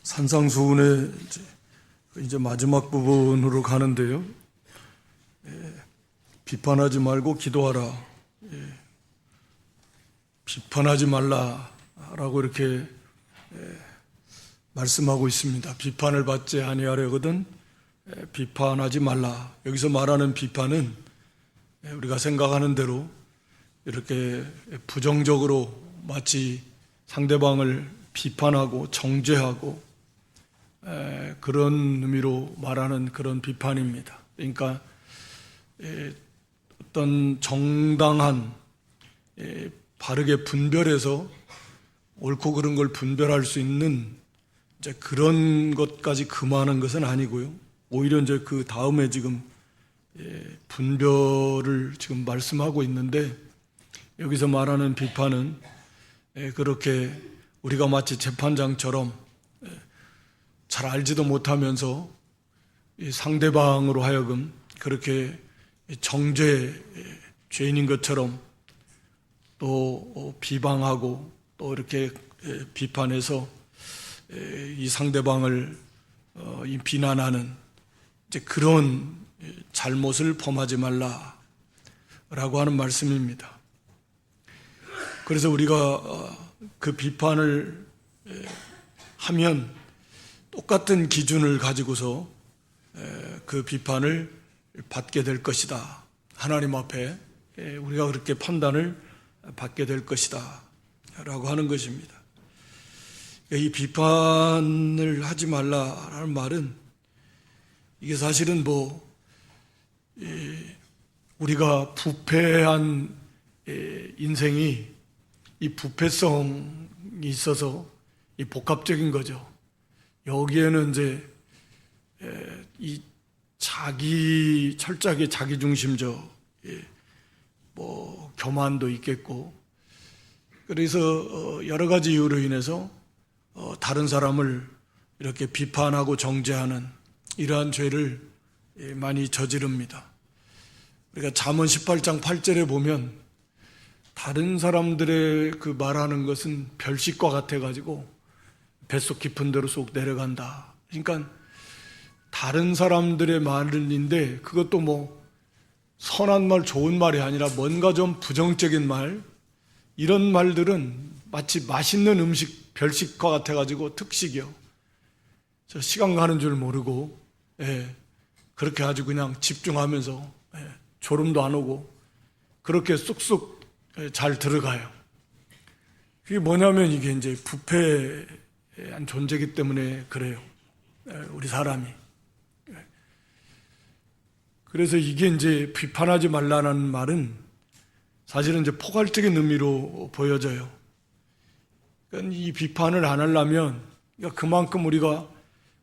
산상수훈의 이제 마지막 부분으로 가는데요. 비판하지 말고 기도하라. 비판하지 말라라고 이렇게 말씀하고 있습니다. 비판을 받지 아니하려거든 비판하지 말라. 여기서 말하는 비판은 우리가 생각하는 대로 이렇게 부정적으로 마치 상대방을 비판하고 정죄하고 그런 의미로 말하는 그런 비판입니다. 그러니까 어떤 정당한 바르게 분별해서 옳고 그른 걸 분별할 수 있는 이제 그런 것까지 금하는 것은 아니고요. 오히려 이제 그 다음에 지금 분별을 지금 말씀하고 있는데, 여기서 말하는 비판은 그렇게 우리가 마치 재판장처럼 잘 알지도 못하면서 상대방으로 하여금 그렇게 정죄 죄인인 것처럼 또 비방하고 또 이렇게 비판해서 이 상대방을 비난하는 이제 그런 잘못을 범하지 말라라고 하는 말씀입니다. 그래서 우리가 그 비판을 하면 똑같은 기준을 가지고서 그 비판을 받게 될 것이다. 하나님 앞에 우리가 그렇게 판단을 받게 될 것이다 라고 하는 것입니다. 이 비판을 하지 말라라는 말은 이게 사실은 우리가 부패한 인생이 이 부패성이 있어서 이 복합적인 거죠. 여기에는 이제 이 철저하게 자기중심적 교만도 있겠고, 그래서 여러 가지 이유로 인해서 다른 사람을 이렇게 비판하고 정죄하는 이러한 죄를 많이 저지릅니다. 우리가 잠언 18장 8절에 보면 다른 사람들의 그 말하는 것은 별식과 같아가지고 뱃속 깊은 데로 쏙 내려간다. 그러니까 다른 사람들의 말인데 그것도 선한 말, 좋은 말이 아니라 뭔가 좀 부정적인 말, 이런 말들은 마치 맛있는 음식, 별식과 같아가지고 특식이요. 저 시간 가는 줄 모르고 그렇게 아주 그냥 집중하면서 졸음도 안 오고 그렇게 쑥쑥 잘 들어가요. 그게 뭐냐면 이게 이제 부패한 존재이기 때문에 그래요. 우리 사람이. 그래서 이게 이제 비판하지 말라는 말은 사실은 이제 포괄적인 의미로 보여져요. 그러니까 이 비판을 안 하려면 그만큼 우리가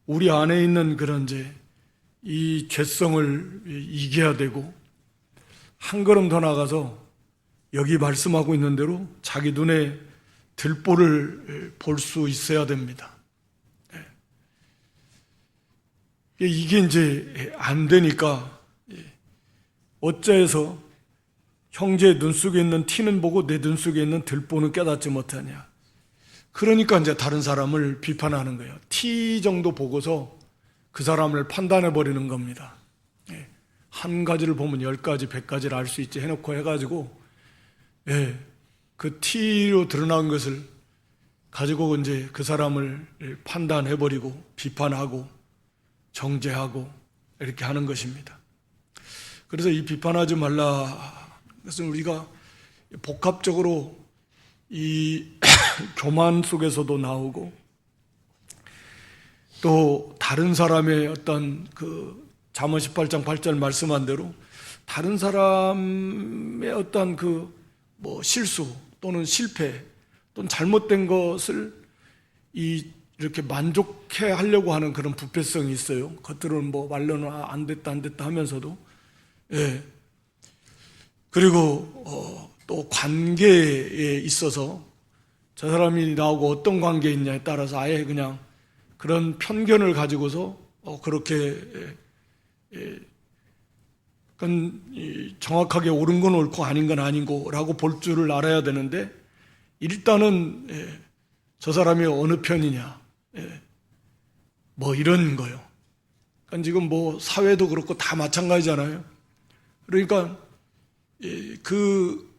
우리 안에 있는 그런 이제 이 죄성을 이겨야 되고, 한 걸음 더 나가서 여기 말씀하고 있는 대로 자기 눈에 들보를 볼 수 있어야 됩니다. 이게 이제 안 되니까 어째서 형제의 눈 속에 있는 티는 보고 내 눈 속에 있는 들보는 깨닫지 못하냐. 그러니까 이제 다른 사람을 비판하는 거예요. 티 정도 보고서 그 사람을 판단해 버리는 겁니다. 한 가지를 보면 10가지, 100가지를 알 수 있지 해놓고 해가지고 그 티로 드러난 것을 가지고 이제 그 사람을 판단해 버리고 비판하고 정죄하고 이렇게 하는 것입니다. 그래서 이 비판하지 말라, 그것은 우리가 복합적으로 이 교만 속에서도 나오고, 또 다른 사람의 어떤 그 잠언 18장 8절 말씀한 대로 다른 사람의 어떤 실수 또는 실패 또는 잘못된 것을 이렇게 만족해 하려고 하는 그런 부패성이 있어요. 겉으로는 말로는 안 됐다 하면서도. 그리고 또 관계에 있어서 저 사람이 나하고 어떤 관계에 있냐에 따라서 아예 그냥 그런 편견을 가지고서 그렇게 정확하게 옳은 건 옳고 아닌 건 아니고 라고 볼 줄을 알아야 되는데, 일단은 저 사람이 어느 편이냐, 뭐 이런 거요. 그러니까 지금 뭐 사회도 그렇고 다 마찬가지잖아요. 그러니까 그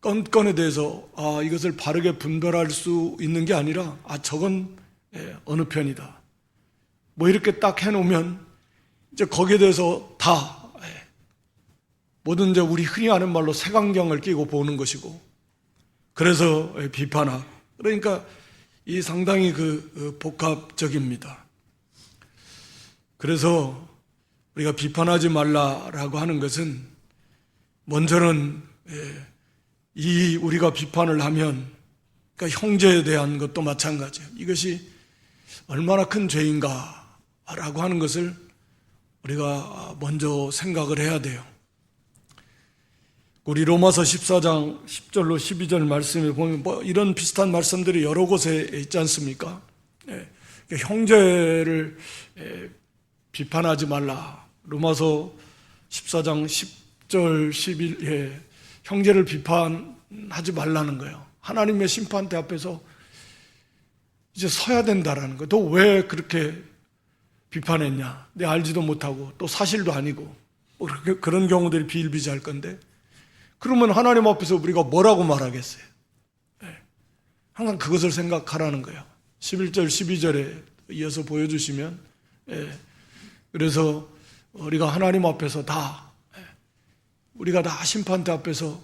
건건에 대해서 이것을 바르게 분별할 수 있는 게 아니라 저건 어느 편이다. 뭐 이렇게 딱 해놓으면 이제 거기에 대해서 다 뭐든 이제 우리 흔히 하는 말로 색안경을 끼고 보는 것이고, 그래서 비판하고, 그러니까 이 상당히 복합적입니다. 그래서 우리가 비판하지 말라라고 하는 것은 먼저는 이 우리가 비판을 하면, 그러니까 형제에 대한 것도 마찬가지예요. 이것이 얼마나 큰 죄인가라고 하는 것을 우리가 먼저 생각을 해야 돼요. 우리 로마서 14장 10절로 12절 말씀에 보면 뭐 이런 비슷한 말씀들이 여러 곳에 있지 않습니까? 형제를 비판하지 말라. 로마서 14장 10절 11에 형제를 비판하지 말라는 거예요. 하나님의 심판대 앞에서 이제 서야 된다라는 거예요. 너 왜 그렇게 비판했냐? 내가 알지도 못하고 또 사실도 아니고 뭐 그런 경우들이 비일비재할 건데, 그러면 하나님 앞에서 우리가 뭐라고 말하겠어요? 항상 그것을 생각하라는 거예요. 11절 12절에 이어서 보여주시면, 그래서 우리가 하나님 앞에서 우리가 다 심판대 앞에서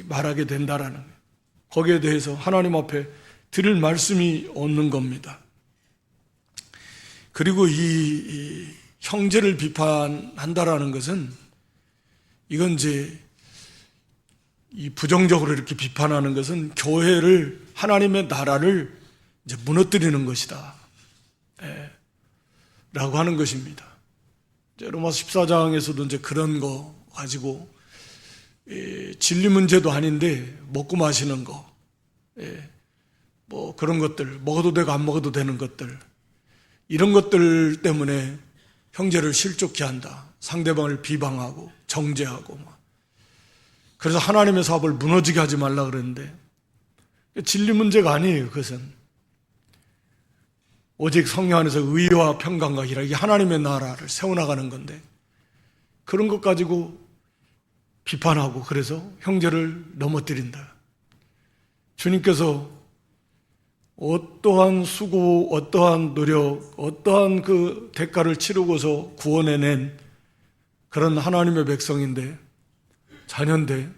말하게 된다라는 거예요. 거기에 대해서 하나님 앞에 드릴 말씀이 없는 겁니다. 그리고 이 형제를 비판한다라는 것은, 이건 이제 이 부정적으로 이렇게 비판하는 것은 교회를, 하나님의 나라를 이제 무너뜨리는 것이다 라고 하는 것입니다. 로마서 14장에서도 이제 그런 거 가지고 진리 문제도 아닌데 먹고 마시는 거, 뭐 그런 것들, 먹어도 되고 안 먹어도 되는 것들, 이런 것들 때문에 형제를 실족케 한다. 상대방을 비방하고 정죄하고 막. 그래서 하나님의 사업을 무너지게 하지 말라 그랬는데, 진리 문제가 아니에요. 그것은 오직 성령 안에서 의와 평강과 희락, 이게 하나님의 나라를 세워나가는 건데, 그런 것 가지고 비판하고 그래서 형제를 넘어뜨린다. 주님께서 어떠한 수고, 어떠한 노력, 어떠한 그 대가를 치르고서 구원해낸 그런 하나님의 백성인데, 자녀인데,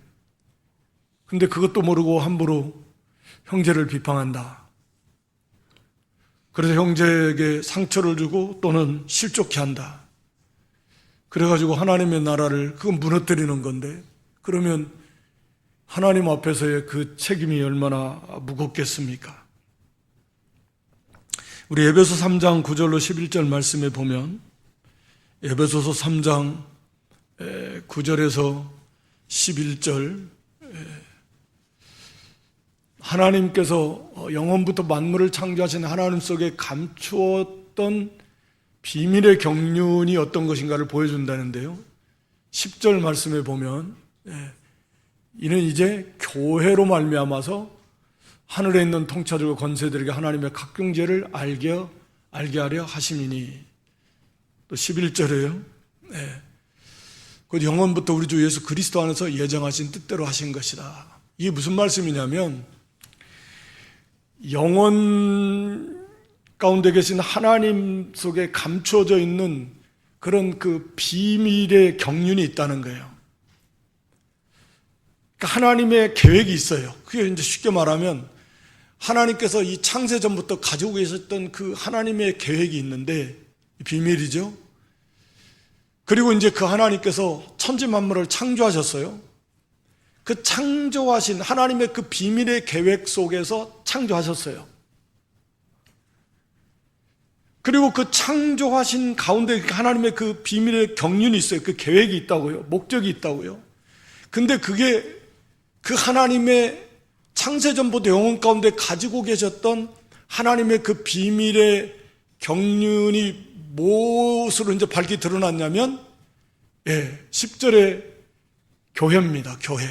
근데 그것도 모르고 함부로 형제를 비판한다. 그래서 형제에게 상처를 주고 또는 실족케 한다. 그래가지고 하나님의 나라를 그건 무너뜨리는 건데, 그러면 하나님 앞에서의 그 책임이 얼마나 무겁겠습니까? 우리 에베소 3장 9절로 11절 말씀에 보면, 에베소서 3장 9절에서 11절, 하나님께서 영원부터 만물을 창조하신 하나님 속에 감추었던 비밀의 경륜이 어떤 것인가를 보여준다는데요. 10절 말씀에 보면, 이는 이제 교회로 말미암아서 하늘에 있는 통치자들과 권세들에게 하나님의 각경죄를 알게 하려 하심이니. 또 11절에요. 그 영원부터 우리 주 예수 그리스도 안에서 예정하신 뜻대로 하신 것이다. 이게 무슨 말씀이냐면, 영원 가운데 계신 하나님 속에 감춰져 있는 그런 그 비밀의 경륜이 있다는 거예요. 그러니까 하나님의 계획이 있어요. 그게 이제 쉽게 말하면 하나님께서 이 창세 전부터 가지고 계셨던 그 하나님의 계획이 있는데, 비밀이죠. 그리고 이제 그 하나님께서 천지 만물을 창조하셨어요. 그 창조하신 하나님의 그 비밀의 계획 속에서 창조하셨어요. 그리고 그 창조하신 가운데 하나님의 그 비밀의 경륜이 있어요. 그 계획이 있다고요. 목적이 있다고요. 근데 그게 그 하나님의 창세전부터 영혼 가운데 가지고 계셨던 하나님의 그 비밀의 경륜이 무엇으로 이제 밝게 드러났냐면, 10절에 교회입니다. 교회.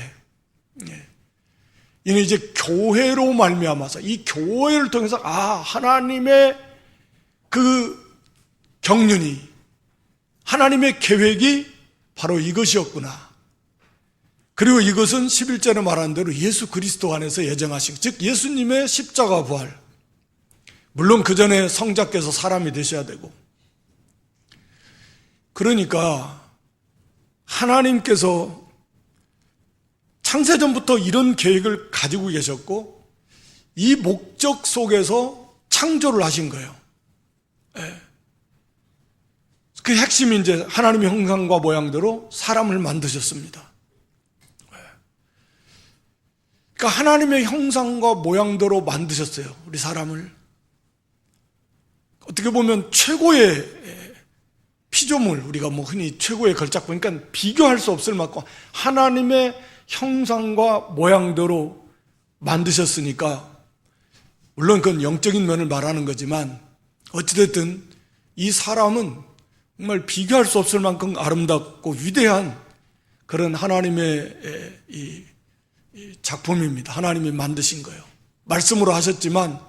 이는 이제 교회로 말미암아서, 이 교회를 통해서 하나님의 그 경륜이, 하나님의 계획이 바로 이것이었구나. 그리고 이것은 11절에 말한 대로 예수 그리스도 안에서 예정하신, 즉 예수님의 십자가 부활. 물론 그 전에 성자께서 사람이 되셔야 되고, 그러니까 하나님께서 창세전부터 이런 계획을 가지고 계셨고 이 목적 속에서 창조를 하신 거예요. 그 핵심이 이제 하나님의 형상과 모양대로 사람을 만드셨습니다. 그러니까 하나님의 형상과 모양대로 만드셨어요, 우리 사람을. 어떻게 보면 최고의 피조물, 우리가 뭐 흔히 최고의 걸작품, 그러니까 비교할 수 없을 만큼 하나님의 형상과 모양대로 만드셨으니까, 물론 그건 영적인 면을 말하는 거지만 어찌됐든 이 사람은 정말 비교할 수 없을 만큼 아름답고 위대한 그런 하나님의 이 작품입니다. 하나님이 만드신 거예요. 말씀으로 하셨지만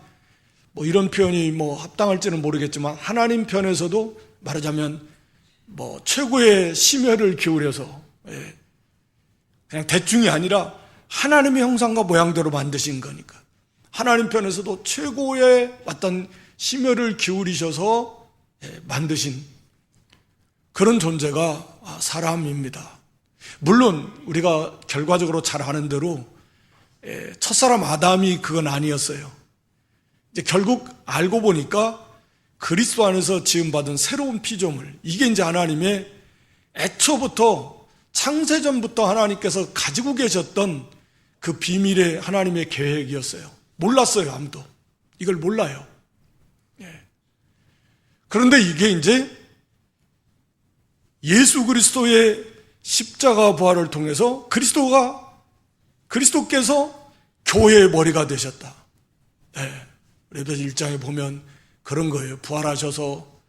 뭐 이런 표현이 뭐 합당할지는 모르겠지만 하나님 편에서도 말하자면 뭐 최고의 심혈을 기울여서 그냥 대충이 아니라 하나님의 형상과 모양대로 만드신 거니까 하나님 편에서도 최고의 어떤 심혈을 기울이셔서 만드신 그런 존재가 사람입니다. 물론 우리가 결과적으로 잘 아는 대로 첫사람 아담이 그건 아니었어요. 이제 결국 알고 보니까 그리스도 안에서 지음받은 새로운 피조물, 이게 이제 하나님의 애초부터 창세전부터 하나님께서 가지고 계셨던 그 비밀의 하나님의 계획이었어요. 몰랐어요, 아무도. 이걸 몰라요. 그런데 이게 이제 예수 그리스도의 십자가 부활을 통해서 그리스도께서 교회의 머리가 되셨다. 에베소 1장에 보면 그런 거예요. 부활하셔서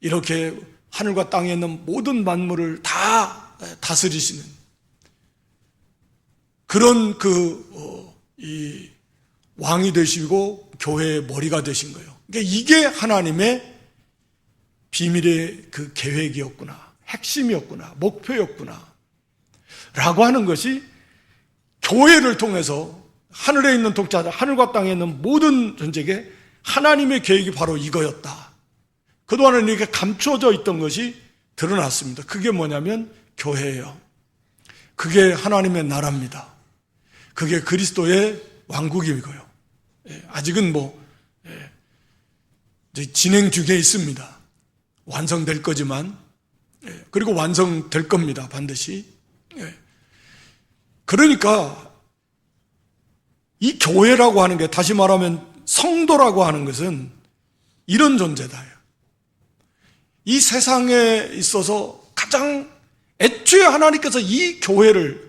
이렇게 하늘과 땅에 있는 모든 만물을 다 다스리시는 그런 이 왕이 되시고 교회의 머리가 되신 거예요. 그러니까 이게 하나님의 비밀의 그 계획이었구나, 핵심이었구나, 목표였구나 라고 하는 것이 교회를 통해서 하늘에 있는 독자들, 하늘과 땅에 있는 모든 존재에게 하나님의 계획이 바로 이거였다. 그동안은 이렇게 감추어져 있던 것이 드러났습니다. 그게 뭐냐면 교회예요. 그게 하나님의 나라입니다. 그게 그리스도의 왕국이고요. 아직은 이제 진행 중에 있습니다. 완성될 거지만, 그리고 완성될 겁니다, 반드시. 그러니까 이 교회라고 하는 게, 다시 말하면 성도라고 하는 것은 이런 존재다. 이 세상에 있어서 가장 애초에 하나님께서 이 교회를,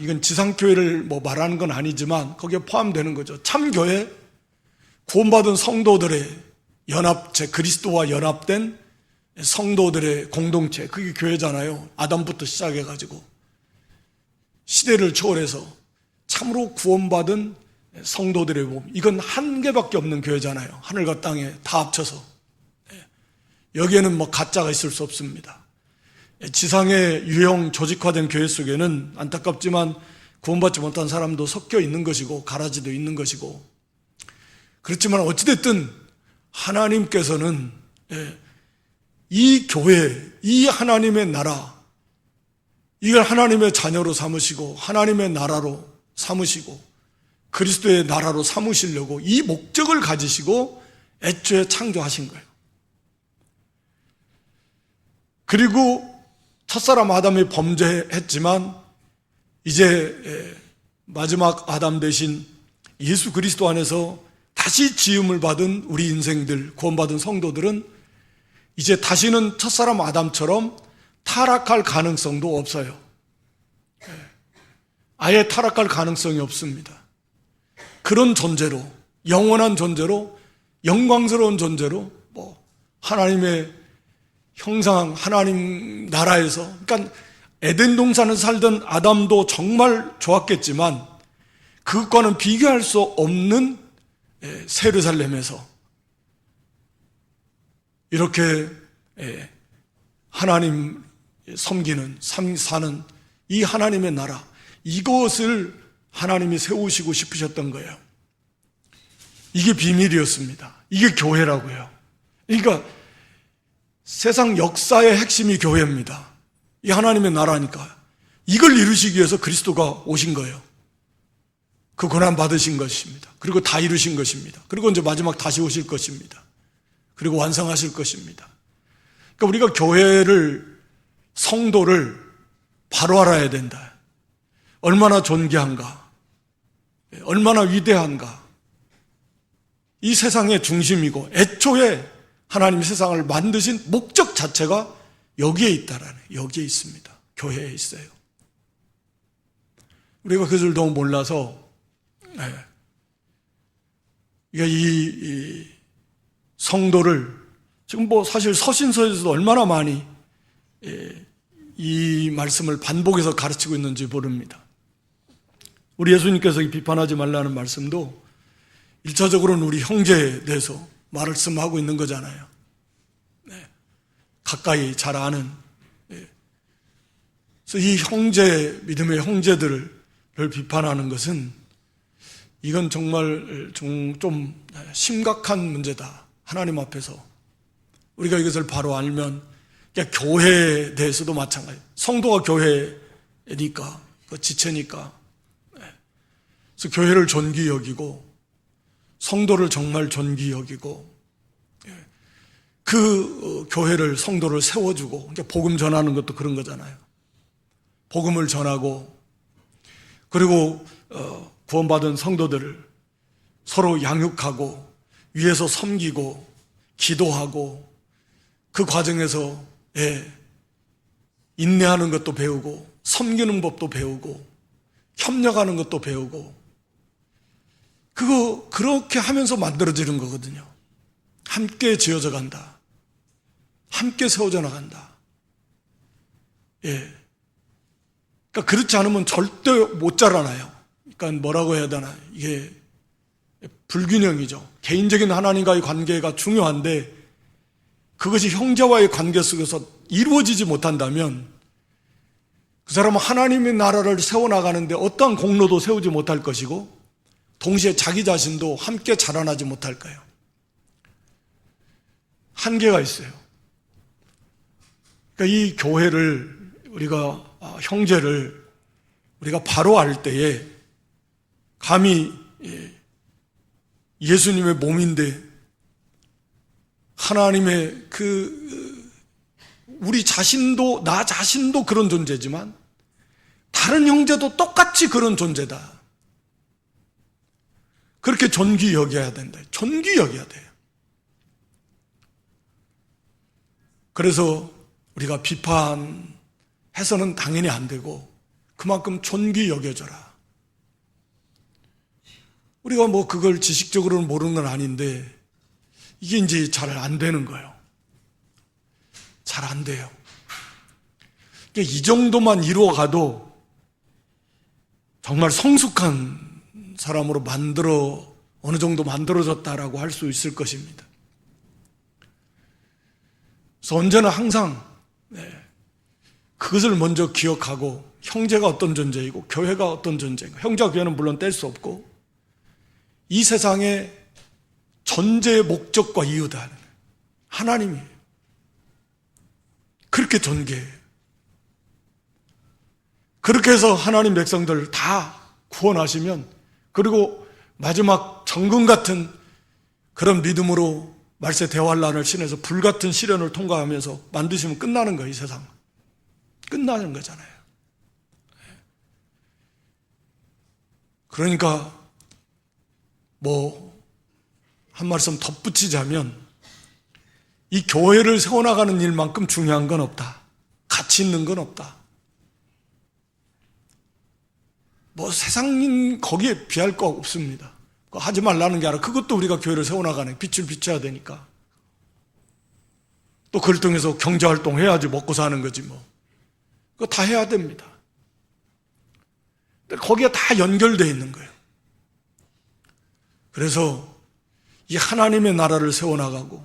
이건 지상교회를 말하는 건 아니지만 거기에 포함되는 거죠. 참교회, 구원받은 성도들의 연합체, 그리스도와 연합된 성도들의 공동체, 그게 교회잖아요. 아담부터 시작해가지고 시대를 초월해서 참으로 구원받은 성도들의 몸, 이건 한 개밖에 없는 교회잖아요. 하늘과 땅에 다 합쳐서. 여기에는 가짜가 있을 수 없습니다. 지상의 유형 조직화된 교회 속에는 안타깝지만 구원받지 못한 사람도 섞여 있는 것이고 가라지도 있는 것이고, 그렇지만 어찌됐든 하나님께서는 이 교회, 이 하나님의 나라, 이걸 하나님의 자녀로 삼으시고 하나님의 나라로 삼으시고 그리스도의 나라로 삼으시려고 이 목적을 가지시고 애초에 창조하신 거예요. 그리고 첫사람 아담이 범죄했지만 이제 마지막 아담 대신 예수 그리스도 안에서 다시 지음을 받은 우리 인생들, 구원받은 성도들은 이제 다시는 첫사람 아담처럼 타락할 가능성도 없어요. 아예 타락할 가능성이 없습니다. 그런 존재로, 영원한 존재로, 영광스러운 존재로 하나님의 형상, 하나님 나라에서, 그러니까 에덴 동산에 살던 아담도 정말 좋았겠지만 그것과는 비교할 수 없는 세르살렘에서 이렇게 하나님 섬기는, 사는 이 하나님의 나라, 이것을 하나님이 세우시고 싶으셨던 거예요. 이게 비밀이었습니다. 이게 교회라고요. 그러니까 세상 역사의 핵심이 교회입니다. 이 하나님의 나라니까. 이걸 이루시기 위해서 그리스도가 오신 거예요. 그 고난 받으신 것입니다. 그리고 다 이루신 것입니다. 그리고 이제 마지막 다시 오실 것입니다. 그리고 완성하실 것입니다. 그러니까 우리가 교회를, 성도를 바로 알아야 된다. 얼마나 존귀한가, 얼마나 위대한가. 이 세상의 중심이고 애초에 하나님이 세상을 만드신 목적 자체가 여기에 있다라는, 여기에 있습니다. 교회에 있어요. 우리가 그것을 너무 몰라서 이 성도를 지금 사실 서신서에서도 얼마나 많이 이 말씀을 반복해서 가르치고 있는지 모릅니다. 우리 예수님께서 비판하지 말라는 말씀도 1차적으로는 우리 형제에 대해서 말씀하고 있는 거잖아요. 가까이 잘 아는. 그래서 이 형제, 믿음의 형제들을 비판하는 것은 이건 정말 좀 심각한 문제다. 하나님 앞에서 우리가 이것을 바로 알면, 그러니까 교회에 대해서도 마찬가지. 성도가 교회니까, 그 지체니까. 그래서 교회를 존귀 여기고 성도를 정말 존귀 여기고 그 교회를, 성도를 세워주고, 그러니까 복음 전하는 것도 그런 거잖아요. 복음을 전하고, 그리고 구원받은 성도들을 서로 양육하고 위에서 섬기고 기도하고, 그 과정에서 인내하는 것도 배우고 섬기는 법도 배우고 협력하는 것도 배우고, 그렇게 하면서 만들어지는 거거든요. 함께 지어져 간다. 함께 세워져 나간다. 그러니까 그렇지 않으면 절대 못 자라나요. 그러니까 뭐라고 해야 되나, 이게 불균형이죠. 개인적인 하나님과의 관계가 중요한데 그것이 형제와의 관계 속에서 이루어지지 못한다면 그 사람은 하나님의 나라를 세워나가는데 어떠한 공로도 세우지 못할 것이고, 동시에 자기 자신도 함께 자라나지 못할 거예요. 한계가 있어요. 그러니까 이 교회를, 우리가 형제를 우리가 바로 알 때에 감히 예수님의 몸인데 하나님의 우리 자신도, 나 자신도 그런 존재지만 다른 형제도 똑같이 그런 존재다. 그렇게 존귀 여겨야 된다. 존귀 여겨야 돼요. 그래서 우리가 비판해서는 당연히 안 되고 그만큼 존귀 여겨줘라. 우리가 그걸 지식적으로는 모르는 건 아닌데 이게 이제 잘 안 되는 거예요. 잘 안 돼요. 그러니까 이 정도만 이루어가도 정말 성숙한 사람으로 어느 정도 만들어졌다라고 할 수 있을 것입니다. 그래서 언제나 항상 그것을 먼저 기억하고, 형제가 어떤 존재이고 교회가 어떤 존재인가. 형제와 교회는 물론 뗄 수 없고 이 세상의 존재의 목적과 이유다. 하나님이 그렇게 존귀해요. 그렇게 해서 하나님 백성들 다 구원하시면, 그리고 마지막 정금 같은 그런 믿음으로 말세 대환란을 지내서 불같은 시련을 통과하면서 만드시면 끝나는 거예요. 이 세상 끝나는 거잖아요. 그러니까 한 말씀 덧붙이자면, 이 교회를 세워나가는 일만큼 중요한 건 없다. 가치 있는 건 없다. 세상인 거기에 비할 거 없습니다. 하지 말라는 게 아니라 그것도 우리가 교회를 세워나가는, 빛을 비춰야 되니까. 또 그걸 통해서 경제활동 해야지 먹고 사는 거지 그거 다 해야 됩니다. 근데 거기에 다 연결되어 있는 거예요. 그래서 이 하나님의 나라를 세워나가고,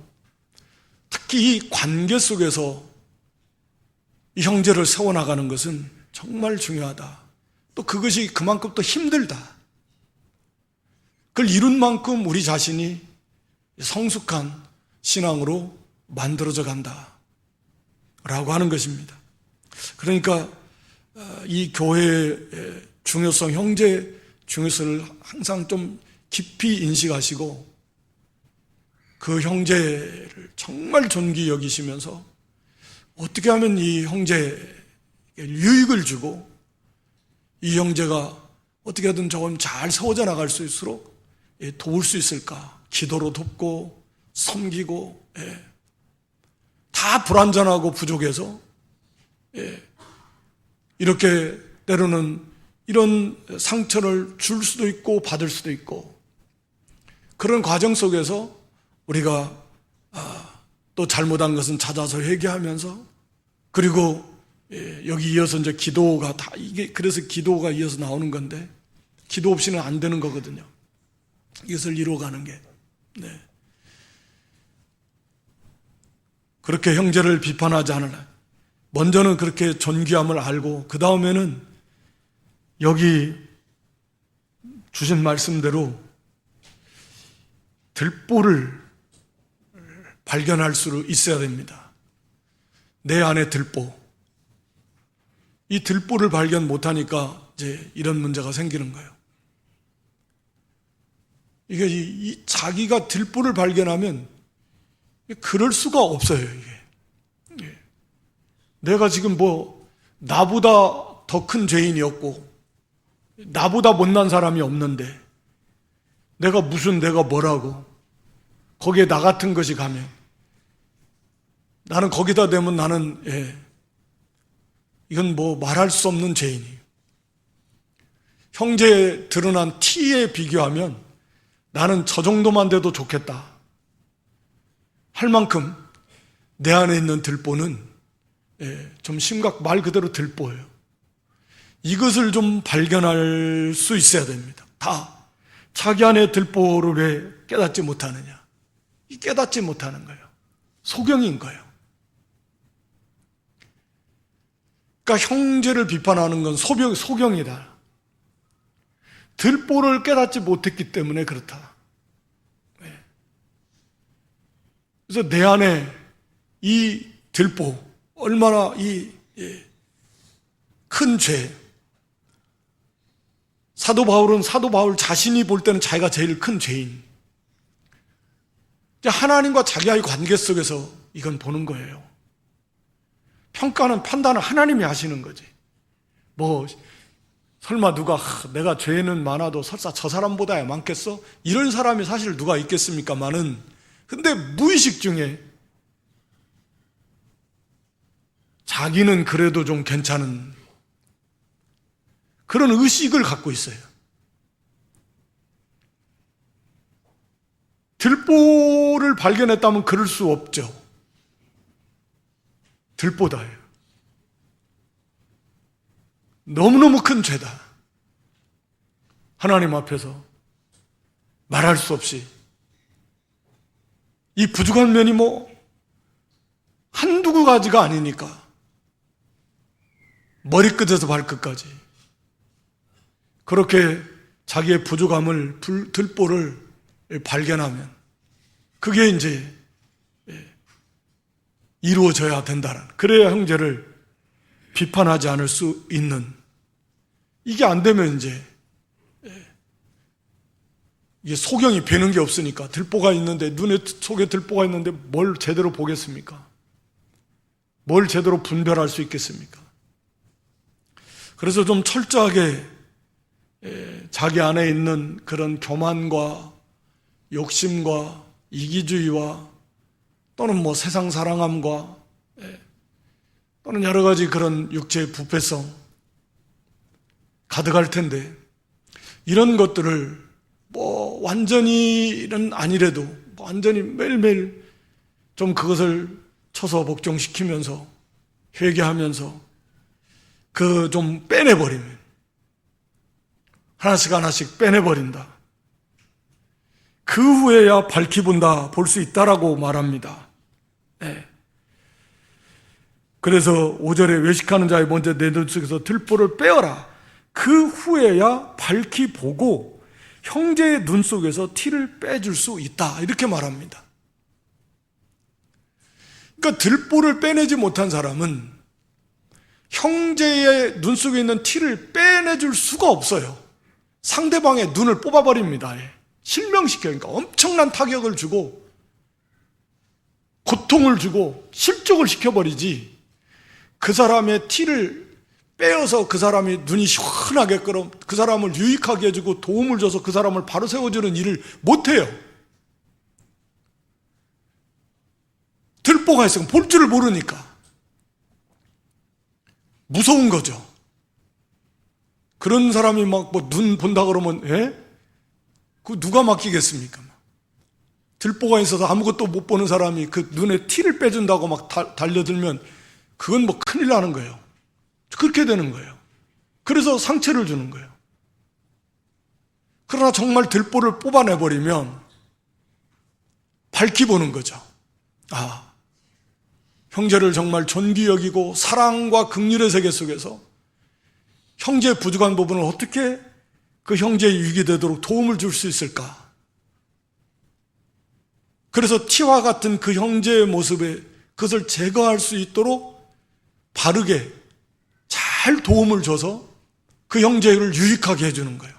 특히 특히 이 관계 속에서 이 형제를 세워나가는 것은 정말 중요하다. 또 그것이 그만큼 또 힘들다. 그걸 이룬 만큼 우리 자신이 성숙한 신앙으로 만들어져 간다 라고 하는 것입니다. 그러니까 이 교회의 중요성, 형제 중요성을 항상 좀 깊이 인식하시고 그 형제를 정말 존귀히 여기시면서 어떻게 하면 이 형제에게 유익을 주고 이 형제가 어떻게든 조금 잘 세워져 나갈 수 있도록 도울 수 있을까? 기도로 돕고 섬기고, 다 불완전하고 부족해서 이렇게 때로는 이런 상처를 줄 수도 있고 받을 수도 있고, 그런 과정 속에서 우리가 또 잘못한 것은 찾아서 회개하면서, 그리고 여기 이어서 이제 기도가 다 이게 그래서 기도가 이어서 나오는 건데, 기도 없이는 안 되는 거거든요. 이것을 이루어가는 게. 네. 그렇게 형제를 비판하지 않으라. 먼저는 그렇게 존귀함을 알고 그 다음에는 여기 주신 말씀대로 들보를 발견할 수 있어야 됩니다. 내 안에 들보. 이 들보를 발견 못하니까 이제 이런 문제가 생기는 거예요. 이게 자기가 들보를 발견하면 그럴 수가 없어요, 이게. 내가 지금 나보다 더 큰 죄인이었고, 나보다 못난 사람이 없는데, 내가 뭐라고, 거기에 나 같은 것이 가면, 나는 거기다 대면 나는, 이건 말할 수 없는 죄인이에요. 형제에 드러난 티에 비교하면 나는 저 정도만 돼도 좋겠다 할 만큼 내 안에 있는 들보는 좀 말 그대로 들보예요. 이것을 좀 발견할 수 있어야 됩니다. 다 자기 안에 들보를 왜 깨닫지 못하느냐? 이 깨닫지 못하는 거예요. 소경인 거예요. 그러니까 형제를 비판하는 건 소경이다. 들보를 깨닫지 못했기 때문에 그렇다. 그래서 내 안에 이 들보, 얼마나 큰 죄. 사도 바울 자신이 볼 때는 자기가 제일 큰 죄인. 하나님과 자기와의 관계 속에서 이건 보는 거예요. 판단은 하나님이 하시는 거지. 설마 누가 내가 죄는 많아도 설사 저 사람보다야 많겠어? 이런 사람이 사실 누가 있겠습니까마는, 근데 무의식 중에 자기는 그래도 좀 괜찮은 그런 의식을 갖고 있어요. 들보를 발견했다면 그럴 수 없죠. 들보다예요. 너무너무 큰 죄다. 하나님 앞에서 말할 수 없이 이 부족한 면이 한두 가지가 아니니까 머리끝에서 발끝까지 그렇게 자기의 부족함을 들보를 발견하면 그게 이제 이루어져야 된다는, 그래야 형제를 비판하지 않을 수 있는, 이게 안 되면 이제 이게 소경이 배는 게 없으니까, 들보가 있는데, 속에 들보가 있는데 뭘 제대로 보겠습니까? 뭘 제대로 분별할 수 있겠습니까? 그래서 좀 철저하게 자기 안에 있는 그런 교만과 욕심과 이기주의와 또는 세상 사랑함과 또는 여러 가지 그런 육체의 부패성 가득할 텐데, 이런 것들을 완전히는 아니래도 완전히 매일매일 좀 그것을 쳐서 복종시키면서 회개하면서 좀 빼내버리면, 하나씩 빼내버린다. 그 후에야 밝히 본다, 볼 수 있다라고 말합니다. 네. 그래서 5절에 외식하는 자의 먼저 내 눈 속에서 들보를 빼어라. 그 후에야 밝히 보고 형제의 눈 속에서 티를 빼줄 수 있다. 이렇게 말합니다. 그러니까 들보를 빼내지 못한 사람은 형제의 눈 속에 있는 티를 빼내줄 수가 없어요. 상대방의 눈을 뽑아버립니다. 실명시켜요. 그러니까 엄청난 타격을 주고 고통을 주고 실족을 시켜버리지, 그 사람의 티를 빼어서 그 사람이 눈이 시원하게끔 그 사람을 유익하게 해주고 도움을 줘서 그 사람을 바로 세워주는 일을 못해요. 들보가 있으면 볼 줄을 모르니까 무서운 거죠. 그런 사람이 막 뭐 눈 본다 그러면 그 누가 맡기겠습니까? 들보가 있어서 아무것도 못 보는 사람이 그 눈에 티를 빼준다고 막 달려들면 그건 뭐 큰일 나는 거예요. 그렇게 되는 거예요. 그래서 상처를 주는 거예요. 그러나 정말 들보를 뽑아내버리면 밝히 보는 거죠. 아, 형제를 정말 존귀 여기고 사랑과 긍휼의 세계 속에서 형제의 부족한 부분을 어떻게 그 형제의 유익이 되도록 도움을 줄 수 있을까? 그래서 티와 같은 그 형제의 모습에 그것을 제거할 수 있도록 바르게 잘 도움을 줘서 그 형제를 유익하게 해주는 거예요.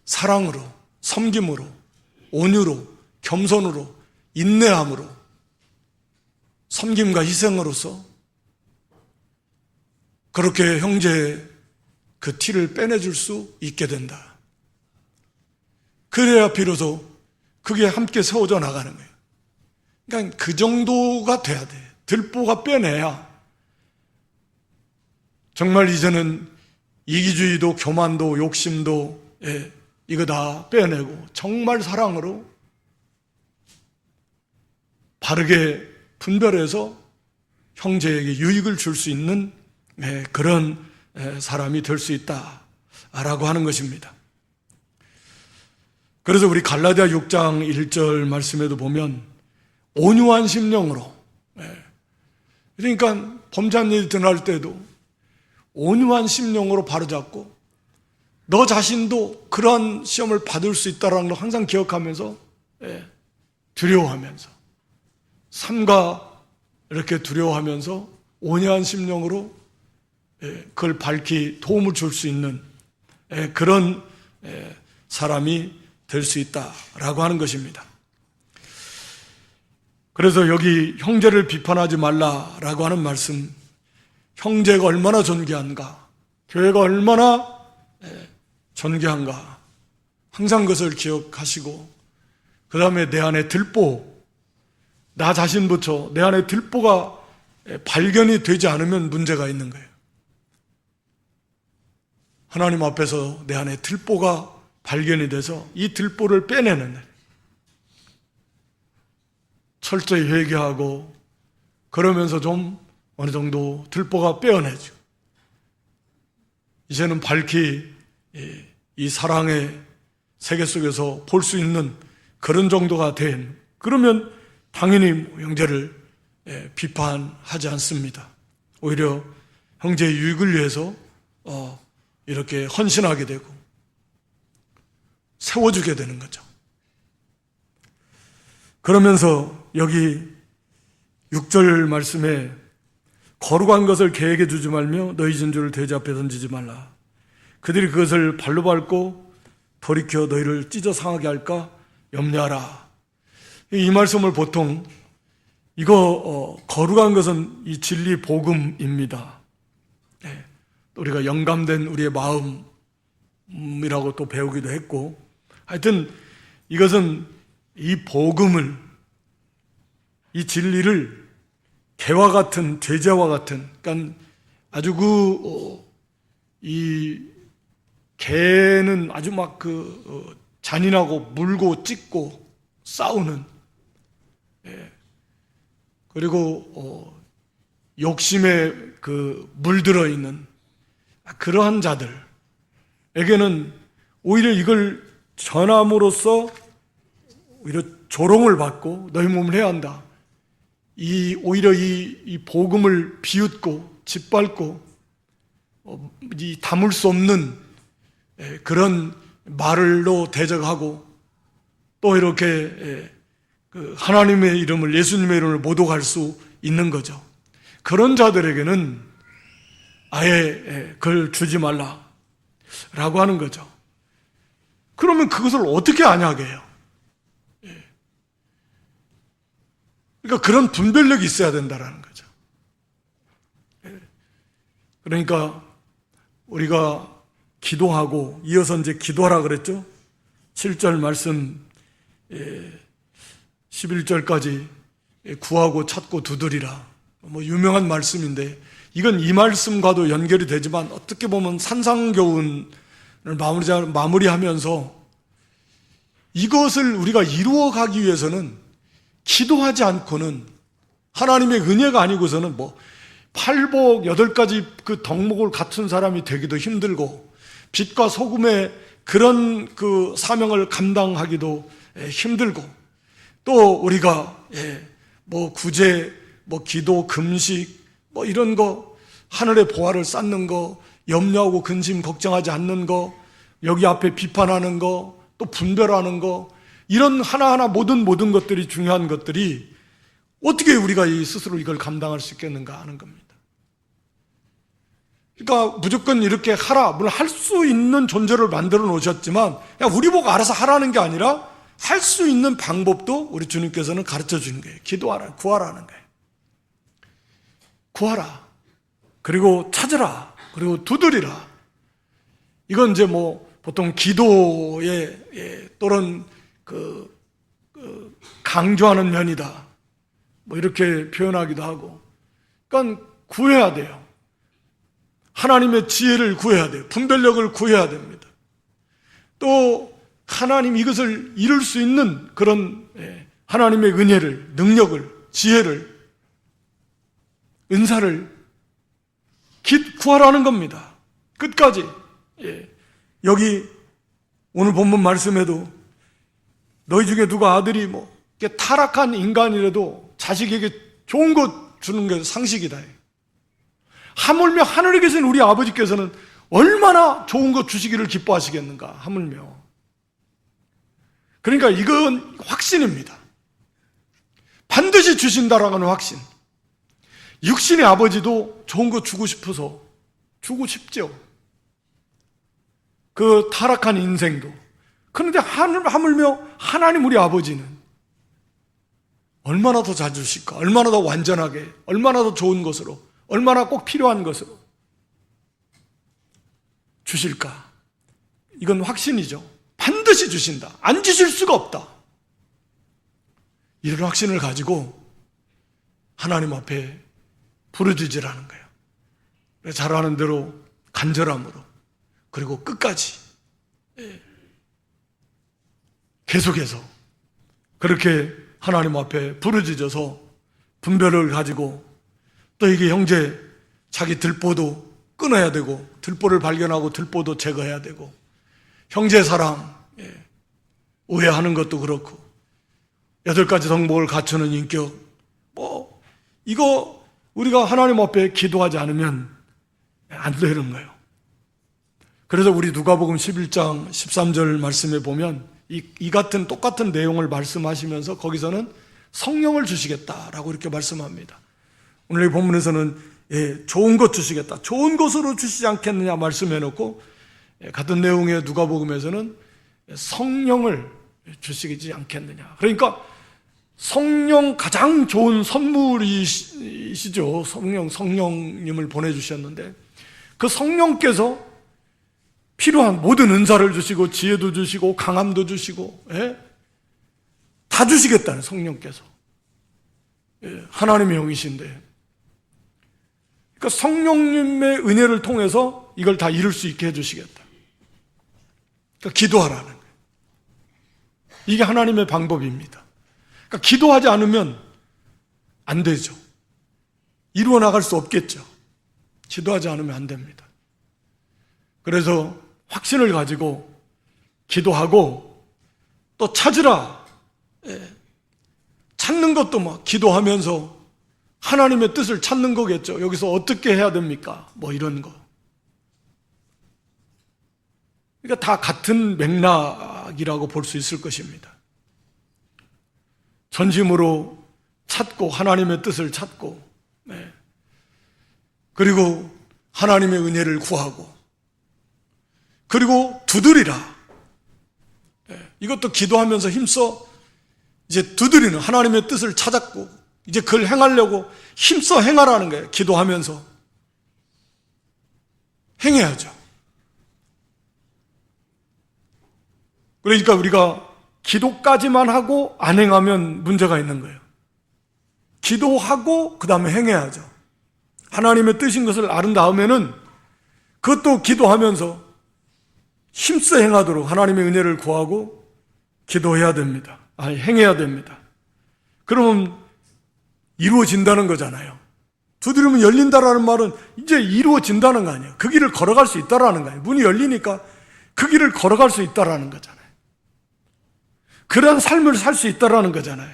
사랑으로, 섬김으로, 온유로, 겸손으로, 인내함으로, 섬김과 희생으로서 그렇게 형제의 그 티를 빼내줄 수 있게 된다. 그래야 비로소 그게 함께 세워져 나가는 거예요. 그러니까 그 정도가 돼야 돼. 들보가 빼내야 정말 이제는 이기주의도 교만도 욕심도 이거 다 빼내고 정말 사랑으로 바르게 분별해서 형제에게 유익을 줄 수 있는 그런 사람이 될 수 있다라고 하는 것입니다. 그래서 우리 갈라디아 6장 1절 말씀에도 보면 온유한 심령으로, 그러니까 범죄한 일이 드러날 때도 온유한 심령으로 바로잡고 너 자신도 그러한 시험을 받을 수 있다는 걸 항상 기억하면서 두려워하면서 삼가 이렇게 두려워하면서 온유한 심령으로 그걸 밝히 도움을 줄 수 있는 그런 사람이 될 수 있다라고 하는 것입니다. 그래서 여기 형제를 비판하지 말라라고 하는 말씀, 형제가 얼마나 존귀한가, 교회가 얼마나 존귀한가 항상 그것을 기억하시고, 그 다음에 내 안에 들보, 나 자신부터 내 안에 들보가 발견이 되지 않으면 문제가 있는 거예요. 하나님 앞에서 내 안에 들보가 발견이 돼서 이 들보를 빼내는, 철저히 회개하고 그러면서 좀 어느 정도 들보가 빼어내죠. 이제는 밝히 이 사랑의 세계 속에서 볼 수 있는 그런 정도가 된, 그러면 당연히 형제를 비판하지 않습니다. 오히려 형제의 유익을 위해서 이렇게 헌신하게 되고 세워주게 되는 거죠. 그러면서 여기 6절 말씀에 거룩한 것을 계획해 주지 말며 너희 진주를 돼지 앞에 던지지 말라. 그들이 그것을 발로 밟고 돌이켜 너희를 찢어 상하게 할까 염려하라. 이 말씀을 보통 이거 거룩한 것은 이 진리 복음입니다. 우리가 영감된 우리의 마음이라고 또 배우기도 했고, 하여튼 이것은 이 복음을, 이 진리를 개와 같은, 제자와 같은, 그러니까 아주 이 개는 아주 막 잔인하고 물고 찢고 싸우는, 그리고 욕심에 물들어 있는 그러한 자들에게는 오히려 이걸 전함으로써 오히려 조롱을 받고 너희 몸을 해야 한다, 오히려 이 복음을 비웃고 짓밟고 이 담을 수 없는 그런 말로 대적하고 또 이렇게 그 하나님의 이름을, 예수님의 이름을 모독할 수 있는 거죠. 그런 자들에게는 아예 그걸 주지 말라라고 하는 거죠. 그러면 그것을 어떻게 아냐게 해요? 그러니까 그런 분별력이 있어야 된다라는 거죠. 그러니까 우리가 기도하고, 이어서 이제 기도하라 그랬죠? 7절 말씀 11절까지 구하고 찾고 두드리라. 유명한 말씀인데, 이건 이 말씀과도 연결이 되지만 어떻게 보면 산상교훈을 마무리하면서 이것을 우리가 이루어가기 위해서는 기도하지 않고는, 하나님의 은혜가 아니고서는 팔복 8가지 그 덕목을 갖춘 사람이 되기도 힘들고, 빛과 소금의 그런 그 사명을 감당하기도 힘들고, 또 우리가 구제, 기도, 금식, 이런 거, 하늘의 보화를 쌓는 거, 염려하고 근심 걱정하지 않는 거, 여기 앞에 비판하는 거, 또 분별하는 거, 이런 하나하나 모든 것들이 중요한 것들이 어떻게 우리가 스스로 이걸 감당할 수 있겠는가 하는 겁니다. 그러니까 무조건 이렇게 하라, 물론 할 수 있는 존재를 만들어 놓으셨지만 그냥 우리 보고 알아서 하라는 게 아니라 할 수 있는 방법도 우리 주님께서는 가르쳐 주는 거예요. 기도하라, 구하라는 거예요. 구하라, 그리고 찾으라, 그리고 두드리라. 이건 이제 보통 기도의 또는 강조하는 면이다, 이렇게 표현하기도 하고. 그러니까 구해야 돼요. 하나님의 지혜를 구해야 돼요. 분별력을 구해야 됩니다. 또 하나님 이것을 이룰 수 있는 그런 하나님의 은혜를, 능력을, 지혜를, 은사를 구하라는 겁니다. 끝까지. 여기 오늘 본문 말씀에도 너희 중에 누가 아들이 타락한 인간이라도 자식에게 좋은 것 주는 게 상식이다. 하물며 하늘에 계신 우리 아버지께서는 얼마나 좋은 것 주시기를 기뻐하시겠는가, 하물며. 그러니까 이건 확신입니다. 반드시 주신다라는 확신. 육신의 아버지도 좋은 거 주고 싶어서 주고 싶죠. 그 타락한 인생도. 그런데 하물며 하나님 우리 아버지는 얼마나 더 잘 주실까? 얼마나 더 완전하게, 얼마나 더 좋은 것으로, 얼마나 꼭 필요한 것으로 주실까? 이건 확신이죠. 반드시 주신다. 안 주실 수가 없다. 이런 확신을 가지고 하나님 앞에 부르짖으라는 거예요. 잘하는 대로 간절함으로, 그리고 끝까지 계속해서 그렇게 하나님 앞에 부르짖어서 분별을 가지고, 또 이게 형제 자기 들보도 끊어야 되고, 들보를 발견하고 들보도 제거해야 되고, 형제 사랑 오해하는 것도 그렇고, 8가지 덕목을 갖추는 인격, 이거 우리가 하나님 앞에 기도하지 않으면 안 되는 거예요. 그래서 우리 누가복음 11장 13절 말씀에 보면 이 같은 똑같은 내용을 말씀하시면서 거기서는 성령을 주시겠다라고 이렇게 말씀합니다. 오늘 이 본문에서는 좋은 것 주시겠다, 좋은 것으로 주시지 않겠느냐 말씀해놓고, 같은 내용의 누가복음에서는 성령을 주시지 않겠느냐. 그러니까 성령 가장 좋은 선물이시죠. 성령님을 보내주셨는데, 그 성령께서 필요한 모든 은사를 주시고 지혜도 주시고 강함도 주시고 다 주시겠다는, 성령께서. 하나님의 영이신데, 그러니까 성령님의 은혜를 통해서 이걸 다 이룰 수 있게 해주시겠다. 그러니까 기도하라는 거예요. 이게 하나님의 방법입니다. 그러니까 기도하지 않으면 안 되죠. 이루어 나갈 수 없겠죠. 기도하지 않으면 안 됩니다. 그래서 확신을 가지고 기도하고, 또 찾으라. 찾는 것도 기도하면서 하나님의 뜻을 찾는 거겠죠. 여기서 어떻게 해야 됩니까? 뭐 이런 거. 그러니까 다 같은 맥락이라고 볼 수 있을 것입니다. 전심으로 찾고 하나님의 뜻을 찾고, 그리고 하나님의 은혜를 구하고, 그리고 두드리라. 이것도 기도하면서 힘써 이제 두드리는, 하나님의 뜻을 찾았고 이제 그걸 행하려고 힘써 행하라는 거예요. 기도하면서 행해야죠. 그러니까 우리가 기도까지만 하고 안 행하면 문제가 있는 거예요. 기도하고 그 다음에 행해야죠. 하나님의 뜻인 것을 아는 다음에는 그것도 기도하면서 힘써 행하도록 하나님의 은혜를 구하고 기도해야 됩니다. 행해야 됩니다. 그러면 이루어진다는 거잖아요. 두드리면 열린다라는 말은 이제 이루어진다는 거 아니에요. 그 길을 걸어갈 수 있다라는 거예요. 문이 열리니까 그 길을 걸어갈 수 있다라는 거잖아요. 그런 삶을 살 수 있다라는 거잖아요.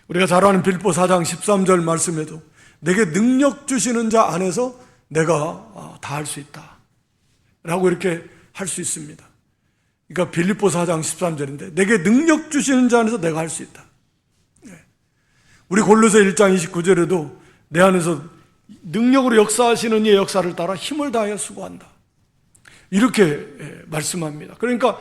우리가 잘 아는 빌립보 4장 13절 말씀에도 내게 능력 주시는 자 안에서 내가 다 할 수 있다 라고 이렇게 할 수 있습니다. 그러니까 빌립보 4장 13절인데 내게 능력 주시는 자 안에서 내가 할 수 있다. 우리 골로새 1장 29절에도 내 안에서 능력으로 역사하시는 이의 역사를 따라 힘을 다하여 수고한다. 이렇게 말씀합니다. 그러니까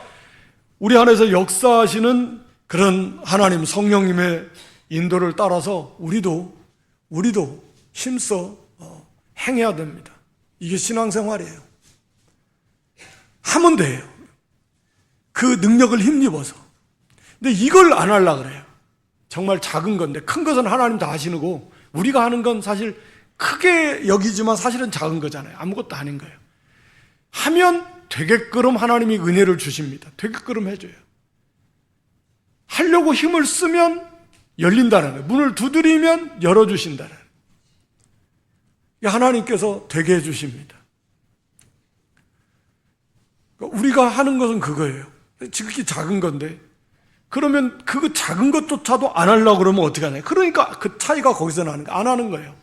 우리 안에서 역사하시는 그런 하나님 성령님의 인도를 따라서 우리도 힘써 행해야 됩니다. 이게 신앙생활이에요. 하면 돼요. 그 능력을 힘입어서. 근데 이걸 안 하려고 그래요. 정말 작은 건데, 큰 것은 하나님 다 하시고 우리가 하는 건 사실 크게 여기지만 사실은 작은 거잖아요. 아무것도 아닌 거예요. 하면 되게끔 하나님이 은혜를 주십니다. 되게끔 해줘요. 하려고 힘을 쓰면 열린다는 거예요. 문을 두드리면 열어주신다는 거예요. 하나님께서 되게 해주십니다. 우리가 하는 것은 그거예요. 지극히 작은 건데, 그러면 그 작은 것조차도 안 하려고 그러면 어떻게 하나요? 그러니까 그 차이가 거기서 나는 거예요. 안 하는 거예요.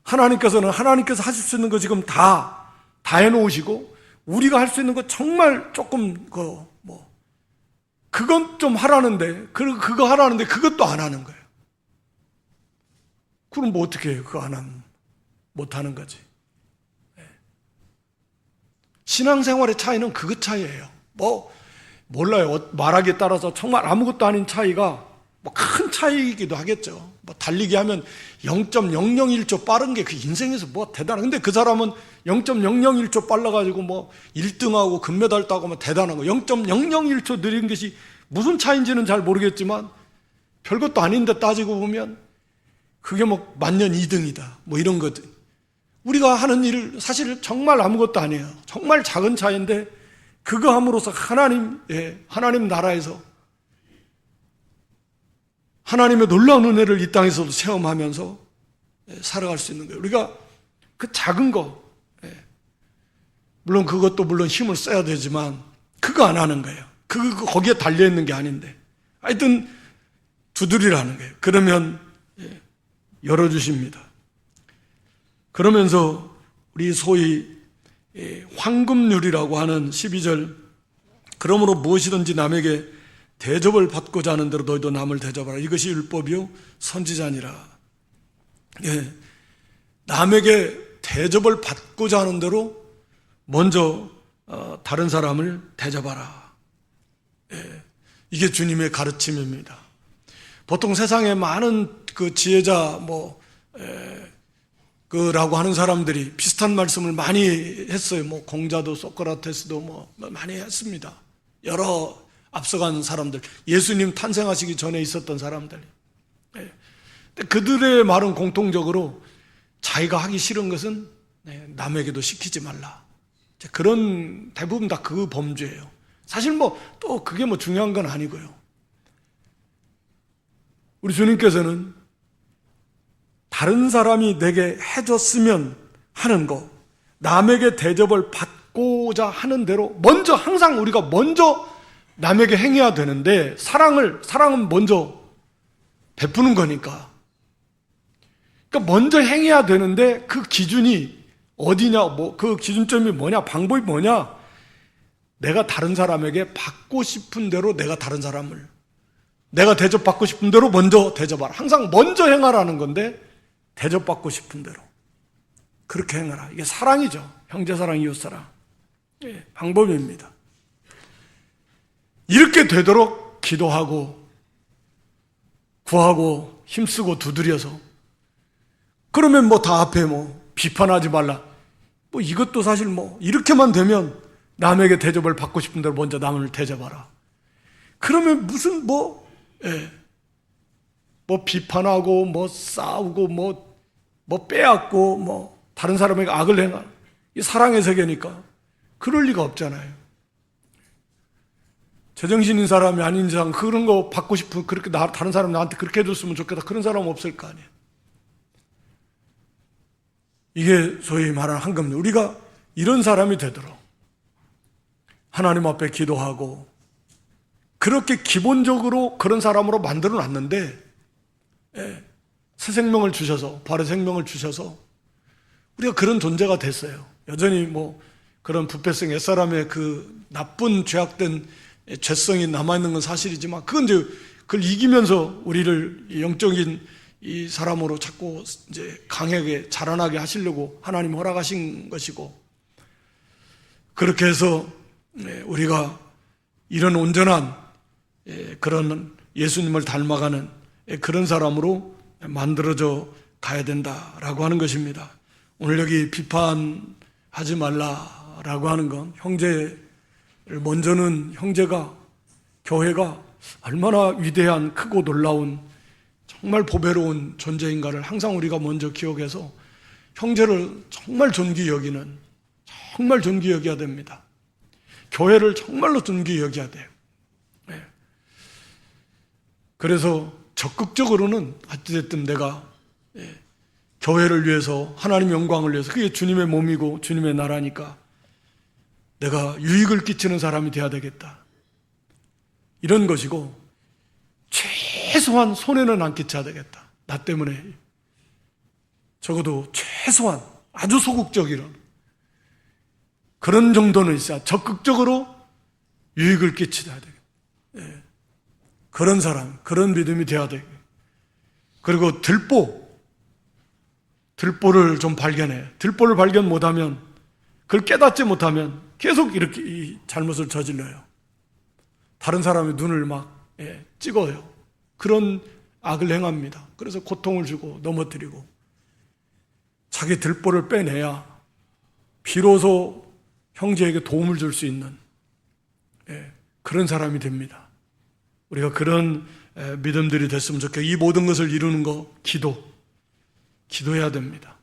하나님께서는 하나님께서 하실 수 있는 거 지금 다 해놓으시고, 우리가 할 수 있는 거 정말 조금 그건 좀 하라는데, 그거 하라는데 그것도 안 하는 거예요. 그럼 뭐 어떻게 해요? 그거 안 하면 못 하는 거지. 신앙생활의 차이는 그것 차이예요. 몰라요. 말하기에 따라서 정말 아무것도 아닌 차이가 큰 차이이기도 하겠죠. 달리기 하면 0.001초 빠른 게 그 인생에서 대단한. 근데 그 사람은 0.001초 빨라가지고 1등하고 금메달 따고 대단한 거. 0.001초 느린 것이 무슨 차이인지는 잘 모르겠지만 별것도 아닌데 따지고 보면 그게 만년 2등이다. 이런 거들. 우리가 하는 일 사실 정말 아무것도 아니에요. 정말 작은 차이인데 그거 함으로써 하나님 나라에서 하나님의 놀라운 은혜를 이 땅에서도 체험하면서 살아갈 수 있는 거예요. 우리가 그 작은 거, 물론 그것도 물론 힘을 써야 되지만 그거 안 하는 거예요. 거기에 달려있는 게 아닌데 하여튼 두드리라는 거예요. 그러면 열어주십니다. 그러면서 우리 소위 황금률이라고 하는 12절, 그러므로 무엇이든지 남에게 대접을 받고자 하는 대로 너희도 남을 대접하라. 이것이 율법이요 선지자니라. 남에게 대접을 받고자 하는 대로 먼저 다른 사람을 대접하라. 이게 주님의 가르침입니다. 보통 세상에 많은 그 지혜자 라고 하는 사람들이 비슷한 말씀을 많이 했어요. 공자도 소크라테스도 많이 했습니다. 여러 앞서간 사람들, 예수님 탄생하시기 전에 있었던 사람들. 그들의 말은 공통적으로 자기가 하기 싫은 것은 남에게도 시키지 말라. 그런 대부분 다 그 범주예요. 사실 또 그게 중요한 건 아니고요. 우리 주님께서는 다른 사람이 내게 해줬으면 하는 거, 남에게 대접을 받고자 하는 대로 항상 우리가 먼저 남에게 행해야 되는데, 사랑은 먼저 베푸는 거니까. 그러니까 먼저 행해야 되는데 그 기준이 어디냐, 그 기준점이 뭐냐, 방법이 뭐냐. 내가 다른 사람에게 받고 싶은 대로 내가 대접받고 싶은 대로 먼저 대접하라. 항상 먼저 행하라는 건데 대접받고 싶은 대로 그렇게 행하라. 이게 사랑이죠. 형제사랑, 이웃사랑. 예, 방법입니다. 이렇게 되도록 기도하고 구하고 힘쓰고 두드려서, 그러면 다 앞에 비판하지 말라. 이것도 사실 이렇게만 되면 남에게 대접을 받고 싶은 대로 먼저 남을 대접하라. 그러면 무슨 비판하고 싸우고 빼앗고 다른 사람에게 악을 행하. 이 사랑의 세계니까 그럴 리가 없잖아요. 제정신인 사람이 아닌 이상 그런 거 받고 싶은, 그렇게 다른 사람 나한테 그렇게 해줬으면 좋겠다, 그런 사람은 없을 거 아니에요. 이게 소위 말하는 한 겁니다. 우리가 이런 사람이 되도록 하나님 앞에 기도하고, 그렇게 기본적으로 그런 사람으로 만들어 놨는데, 새 생명을 주셔서, 바로 생명을 주셔서 우리가 그런 존재가 됐어요. 여전히 그런 부패성, 옛사람의 그 나쁜 죄악된 죄성이 남아있는 건 사실이지만, 그건 그걸 이기면서 우리를 영적인 이 사람으로 자꾸 이제 강하게 자라나게 하시려고 하나님 허락하신 것이고, 그렇게 해서 우리가 이런 온전한 그런 예수님을 닮아가는 그런 사람으로 만들어져 가야 된다라고 하는 것입니다. 오늘 여기 비판하지 말라라고 하는 건, 형제를 먼저는, 형제가, 교회가 얼마나 위대한, 크고 놀라운, 정말 보배로운 존재인가를 항상 우리가 먼저 기억해서 형제를 정말 존귀 여기는, 정말 존귀 여겨야 됩니다. 교회를 정말로 존귀 여겨야 돼요. 그래서 적극적으로는 어찌됐든 내가 교회를 위해서, 하나님 영광을 위해서, 그게 주님의 몸이고 주님의 나라니까 내가 유익을 끼치는 사람이 돼야 되겠다, 이런 것이고, 최소한 손해는 안 끼쳐야 되겠다. 나 때문에 적어도 최소한 아주 소극적이런 그런 정도는 있어야, 적극적으로 유익을 끼쳐야 되겠다. 그런 사람, 그런 믿음이 돼야 되겠다. 그리고 들보를 좀 발견해. 들보를 발견 못하면, 그걸 깨닫지 못하면 계속 이렇게 이 잘못을 저질러요. 다른 사람의 눈을 찍어요. 그런 악을 행합니다. 그래서 고통을 주고 넘어뜨리고, 자기 들보를 빼내야 비로소 형제에게 도움을 줄 수 있는 그런 사람이 됩니다. 우리가 그런 믿음들이 됐으면 좋겠고, 이 모든 것을 이루는 거, 기도해야 됩니다.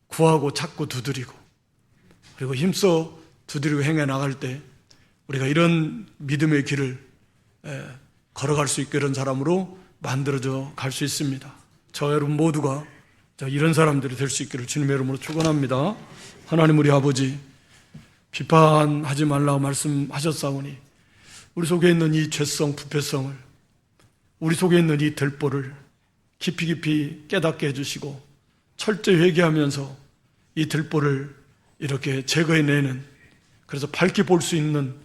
구하고 찾고 두드리고, 그리고 힘써 두드리고 행해 나갈 때 우리가 이런 믿음의 길을 걸어갈 수 있게, 이런 사람으로 만들어져 갈 수 있습니다. 저 여러분 모두가 이런 사람들이 될 수 있기를 주님의 이름으로 축원합니다. 하나님 우리 아버지, 비판하지 말라고 말씀하셨사오니 우리 속에 있는 이 죄성, 부패성을, 우리 속에 있는 이 들보를 깊이 깊이 깨닫게 해주시고, 철저히 회개하면서 이 들보를 이렇게 제거해내는, 그래서 밝게 볼 수 있는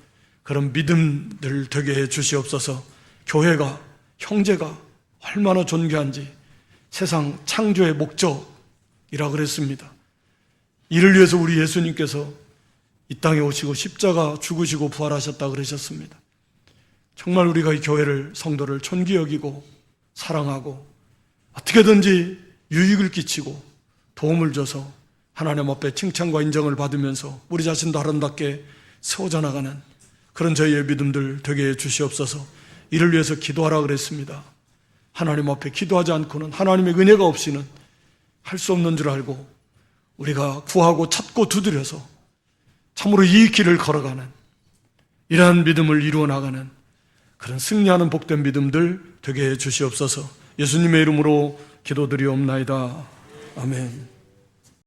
그런 믿음들 되게 해 주시옵소서. 교회가, 형제가 얼마나 존귀한지, 세상 창조의 목적이라 그랬습니다. 이를 위해서 우리 예수님께서 이 땅에 오시고 십자가 죽으시고 부활하셨다 그러셨습니다. 정말 우리가 이 교회를, 성도를 존귀 여기고 사랑하고 어떻게든지 유익을 끼치고 도움을 줘서 하나님 앞에 칭찬과 인정을 받으면서 우리 자신도 아름답게 세워져 나가는 그런 저희의 믿음들 되게 해 주시옵소서. 이를 위해서 기도하라 그랬습니다. 하나님 앞에 기도하지 않고는, 하나님의 은혜가 없이는 할 수 없는 줄 알고 우리가 구하고 찾고 두드려서 참으로 이 길을 걸어가는, 이러한 믿음을 이루어 나가는 그런 승리하는 복된 믿음들 되게 해 주시옵소서. 예수님의 이름으로 기도드리옵나이다. 아멘.